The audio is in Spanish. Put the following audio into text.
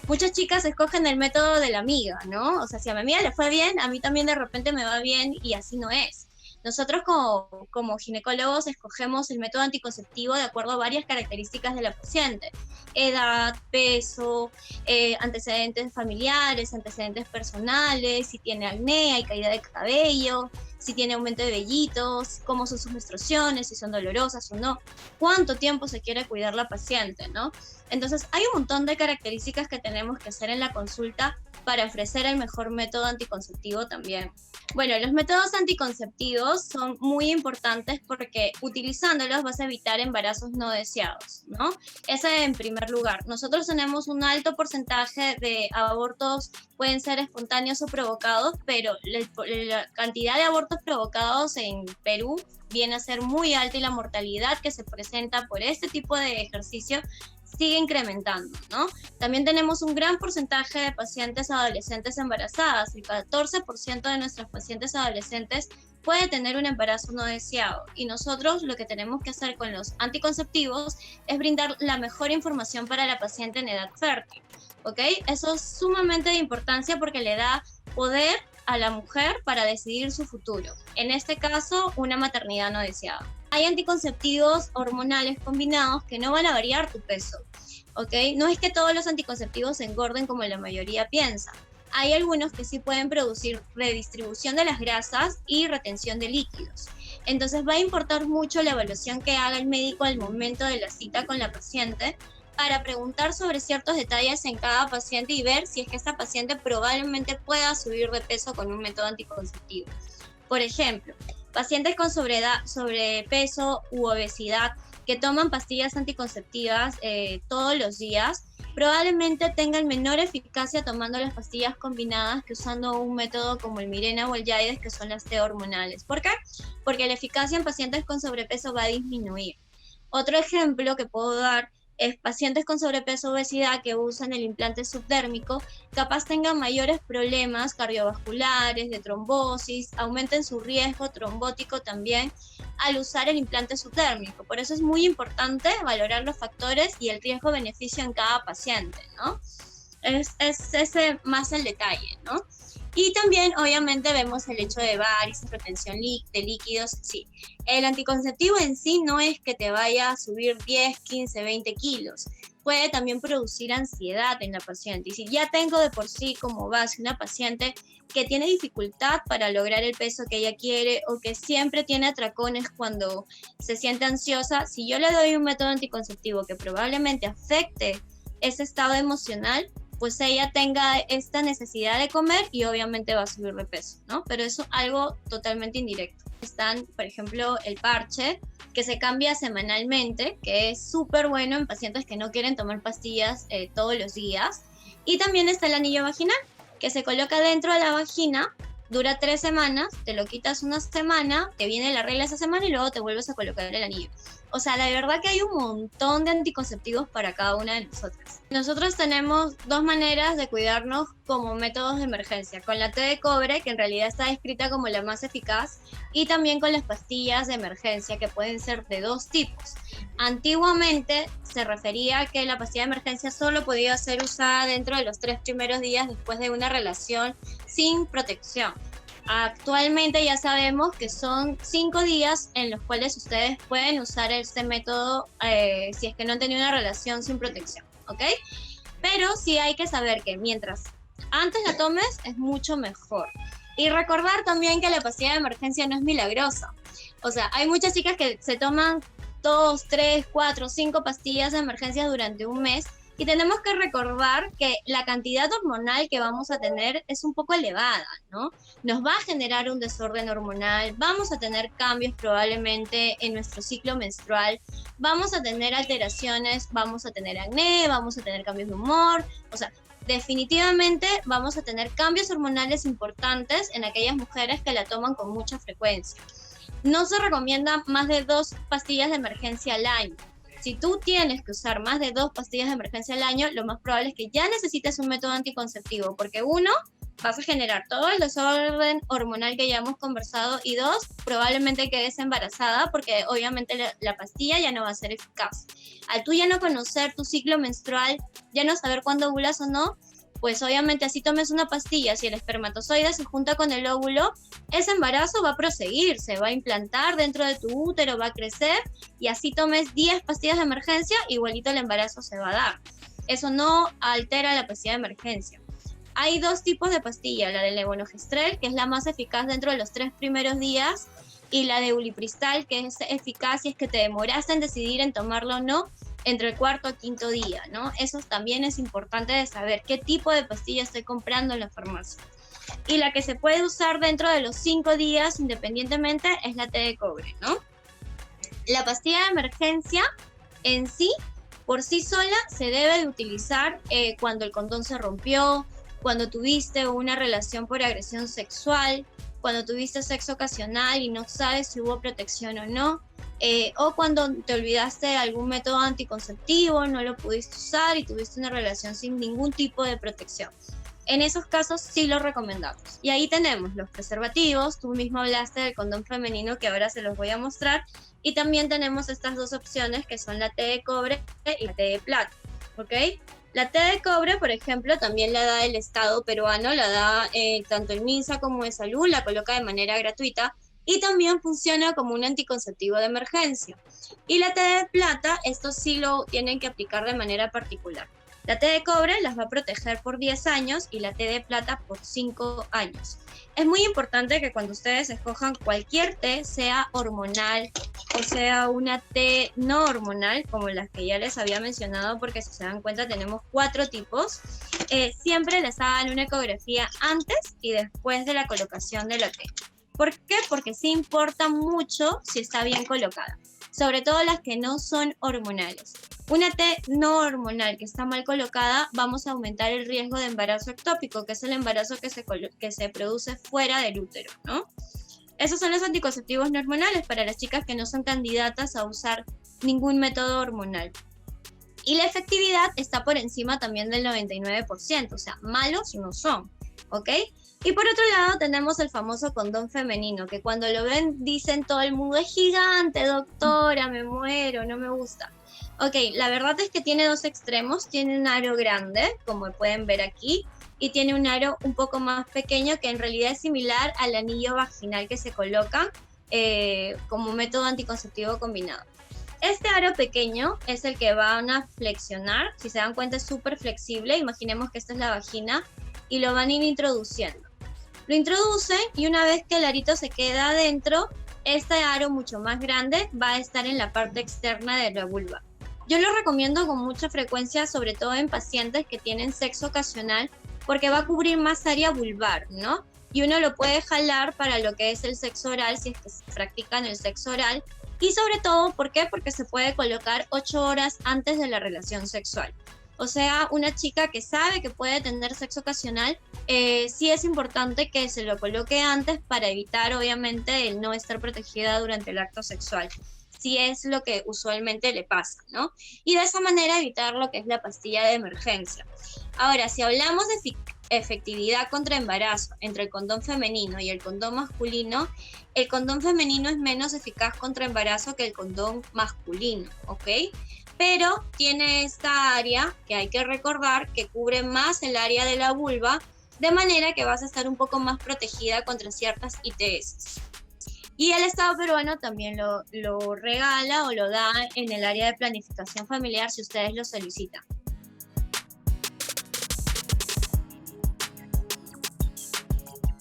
muchas chicas escogen el método de la amiga, ¿no? O sea, si a mi amiga le fue bien, a mí también de repente me va bien y así no es. Nosotros como ginecólogos escogemos el método anticonceptivo de acuerdo a varias características de la paciente: edad, peso, antecedentes familiares, antecedentes personales, si tiene acné, hay caída de cabello, si tiene aumento de vellitos, cómo son sus menstruaciones, si son dolorosas o no, cuánto tiempo se quiere cuidar la paciente, ¿no? Entonces, hay un montón de características que tenemos que hacer en la consulta para ofrecer el mejor método anticonceptivo también. Bueno, los métodos anticonceptivos son muy importantes porque utilizándolos vas a evitar embarazos no deseados, ¿no? Ese en primer lugar. Nosotros tenemos un alto porcentaje de abortos, pueden ser espontáneos o provocados, pero la cantidad de abortos provocados en Perú viene a ser muy alta y la mortalidad que se presenta por este tipo de ejercicio sigue incrementando, ¿no? También tenemos un gran porcentaje de pacientes adolescentes embarazadas. El 14% de nuestras pacientes adolescentes puede tener un embarazo no deseado. Y nosotros lo que tenemos que hacer con los anticonceptivos es brindar la mejor información para la paciente en edad fértil, ¿ok? Eso es sumamente de importancia porque le da poder a la mujer para decidir su futuro. En este caso, una maternidad no deseada. Hay anticonceptivos hormonales combinados que no van a variar tu peso, ¿ok? No es que todos los anticonceptivos engorden como la mayoría piensa. Hay algunos que sí pueden producir redistribución de las grasas y retención de líquidos. Entonces va a importar mucho la evaluación que haga el médico al momento de la cita con la paciente para preguntar sobre ciertos detalles en cada paciente y ver si es que esta paciente probablemente pueda subir de peso con un método anticonceptivo. Por ejemplo, pacientes con sobrepeso u obesidad que toman pastillas anticonceptivas todos los días, probablemente tengan menor eficacia tomando las pastillas combinadas que usando un método como el Mirena o el Yaides, que son las T hormonales. ¿Por qué? Porque la eficacia en pacientes con sobrepeso va a disminuir. Otro ejemplo que puedo dar es pacientes con sobrepeso o obesidad que usan el implante subdérmico, capaz tengan mayores problemas cardiovasculares, de trombosis, aumenten su riesgo trombótico también al usar el implante subdérmico. Por eso es muy importante valorar los factores y el riesgo-beneficio en cada paciente, ¿no? Es ese más el detalle, ¿no? Y también, obviamente, vemos el hecho de varices, retención de líquidos. Sí, el anticonceptivo en sí no es que te vaya a subir 10, 15, 20 kilos. Puede también producir ansiedad en la paciente. Y si ya tengo de por sí como base una paciente que tiene dificultad para lograr el peso que ella quiere o que siempre tiene atracones cuando se siente ansiosa, si yo le doy un método anticonceptivo que probablemente afecte ese estado emocional, pues ella tenga esta necesidad de comer y obviamente va a subir de peso, ¿no? Pero eso es algo totalmente indirecto. Están, por ejemplo, el parche, que se cambia semanalmente, que es súper bueno en pacientes que no quieren tomar pastillas todos los días. Y también está el anillo vaginal, que se coloca dentro de la vagina, dura 3 semanas, te lo quitas una semana, te viene la regla esa semana y luego te vuelves a colocar el anillo. O sea, la verdad que hay un montón de anticonceptivos para cada una de nosotras. Nosotros tenemos 2 maneras de cuidarnos como métodos de emergencia, con la T de cobre, que en realidad está descrita como la más eficaz, y también con las pastillas de emergencia, que pueden ser de 2 tipos. Antiguamente se refería a que la pastilla de emergencia solo podía ser usada dentro de los 3 primeros días después de una relación sin protección. Actualmente ya sabemos que son 5 días en los cuales ustedes pueden usar este método si es que no han tenido una relación sin protección, ¿ok? Pero sí hay que saber que mientras antes la tomes es mucho mejor. Y recordar también que la pastilla de emergencia no es milagrosa. O sea, hay muchas chicas que se toman 2, 3, 4, 5 pastillas de emergencia durante un mes. Y tenemos que recordar que la cantidad hormonal que vamos a tener es un poco elevada, ¿no? Nos va a generar un desorden hormonal, vamos a tener cambios probablemente en nuestro ciclo menstrual, vamos a tener alteraciones, vamos a tener acné, vamos a tener cambios de humor, o sea, definitivamente vamos a tener cambios hormonales importantes en aquellas mujeres que la toman con mucha frecuencia. No se recomienda más de 2 pastillas de emergencia al año. Si tú tienes que usar más de 2 pastillas de emergencia al año, lo más probable es que ya necesites un método anticonceptivo, porque uno, vas a generar todo el desorden hormonal que ya hemos conversado, y dos, probablemente quedes embarazada porque obviamente la pastilla ya no va a ser eficaz. Al tú ya no conocer tu ciclo menstrual, ya no saber cuándo ovulas o no, pues obviamente así tomes una pastilla, si el espermatozoide se junta con el óvulo, ese embarazo va a proseguir, se va a implantar dentro de tu útero, va a crecer, y así tomes 10 pastillas de emergencia, igualito el embarazo se va a dar. Eso no altera la pastilla de emergencia. Hay dos tipos de pastilla, la del levonorgestrel, que es la más eficaz dentro de los 3 primeros días, y la de ulipristal, que es eficaz si es que te demoraste en decidir en tomarlo o no, entre el cuarto o quinto día, ¿no? Eso también es importante de saber qué tipo de pastilla estoy comprando en la farmacia. Y la que se puede usar dentro de los 5 días independientemente es la té de cobre, ¿no? La pastilla de emergencia en sí, por sí sola, se debe de utilizar cuando el condón se rompió, cuando tuviste una relación por agresión sexual, cuando tuviste sexo ocasional y no sabes si hubo protección o no, o cuando te olvidaste de algún método anticonceptivo, no lo pudiste usar y tuviste una relación sin ningún tipo de protección. En esos casos sí lo recomendamos. Y ahí tenemos los preservativos, tú mismo hablaste del condón femenino que ahora se los voy a mostrar, y también tenemos estas dos opciones que son la té de cobre y la té de plata, ¿ok? La té de cobre, por ejemplo, también la da el Estado peruano, la da tanto el MINSA como el Salud, la coloca de manera gratuita, y también funciona como un anticonceptivo de emergencia. Y la té de plata, esto sí lo tienen que aplicar de manera particular. La té de cobre las va a proteger por 10 años y la té de plata por 5 años. Es muy importante que cuando ustedes escojan cualquier té, sea hormonal o sea una té no hormonal, como las que ya les había mencionado, porque si se dan cuenta tenemos 4 tipos, siempre les hagan una ecografía antes y después de la colocación de la té. ¿Por qué? Porque sí importa mucho si está bien colocada, sobre todo las que no son hormonales. Una té no hormonal que está mal colocada, vamos a aumentar el riesgo de embarazo ectópico, que es el embarazo que se produce fuera del útero, ¿no? Esos son los anticonceptivos no hormonales para las chicas que no son candidatas a usar ningún método hormonal. Y la efectividad está por encima también del 99%, o sea, malos no son, ¿ok? Y por otro lado tenemos el famoso condón femenino, que cuando lo ven dicen todo el mundo, es gigante, doctora, me muero, no me gusta. Ok, la verdad es que tiene dos extremos, tiene un aro grande, como pueden ver aquí, y tiene un aro un poco más pequeño que en realidad es similar al anillo vaginal que se coloca como método anticonceptivo combinado. Este aro pequeño es el que van a flexionar, si se dan cuenta es súper flexible, imaginemos que esta es la vagina, y lo van a ir introduciendo. Lo introducen y una vez que el arito se queda adentro, este aro mucho más grande va a estar en la parte externa de la vulva. Yo lo recomiendo con mucha frecuencia, sobre todo en pacientes que tienen sexo ocasional, porque va a cubrir más área vulvar, ¿no? Y uno lo puede jalar para lo que es el sexo oral, si es que se practica en el sexo oral. Y sobre todo, ¿por qué? Porque se puede colocar 8 horas antes de la relación sexual. O sea, una chica que sabe que puede tener sexo ocasional, sí es importante que se lo coloque antes para evitar, obviamente, el no estar protegida durante el acto sexual. Si es lo que usualmente le pasa, ¿no? Y de esa manera evitar lo que es la pastilla de emergencia. Ahora, si hablamos de efectividad contra embarazo entre el condón femenino y el condón masculino, el condón femenino es menos eficaz contra embarazo que el condón masculino, ¿ok? Pero tiene esta área que hay que recordar que cubre más el área de la vulva, de manera que vas a estar un poco más protegida contra ciertas ITS. Y el Estado peruano también lo regala o lo da en el área de planificación familiar si ustedes lo solicitan.